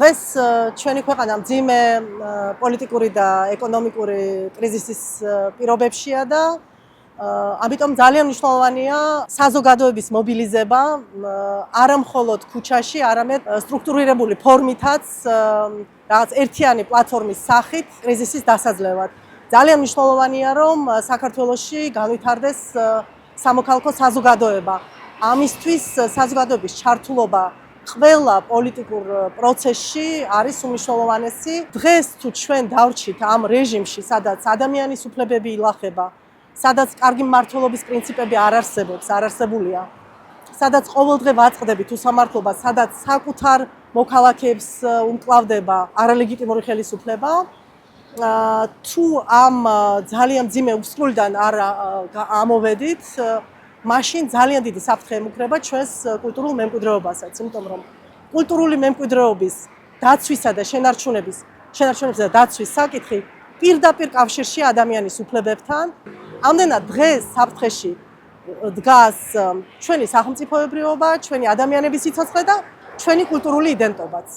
დღეს ჩვენი ქვეყანა მძიმე პოლიტიკური და ეკონომიკური კრიზისის პირობებშია და ამიტომ ძალიან მნიშვნელოვანია საზოგადოების მობილიზება არა მხოლოდ ქუჩაში, არამედ სტრუქტურირებული ფორმითაც რაღაც ერთიანი პლატფორმის სახით კრიზისის დასაძლევად. ძალიან მნიშვნელოვანია რომ საქართველოში განვითარდეს სამოქალაქო საზოგადოება. ამისთვის საზოგადოების ჩართულობა ყველა პოლიტიკურ პროცესში არის უმნიშვნელოვანესი. დღეს თუ ჩვენ დავრჩით ამ რეჟიმში, სადაც ადამიანის უფლებები ილახება, სადაც კარგი მმართველობის პრინციპები არ არსებულია, სადაც ყოველდღე ვაწყდებით უსამართლობა, სადაც საკუთარ მოქალაქეებს უმკლავდება არალეგიტიმური ხელისუფლება, თუ ამ ძალიან მძიმე უსწრლიდან არ ამოვედით, მაშინ ძალიან დიდი საფრთხე ემუქრება ჩვენს კულტურულ მემკვიდრეობასაც, იმიტომ რომ კულტურული მემკვიდრეობის დაცვისა და შენარჩუნების და დაცვის საკითხი პირდაპირ კავშირში ადამიანის უფლებებთან. ამდენად დღეს საფრთხეში დგას ჩვენი სახელმწიფოებრიობა, ჩვენი ადამიანების სიცოცხლე და ჩვენი კულტურული იდენტობაც.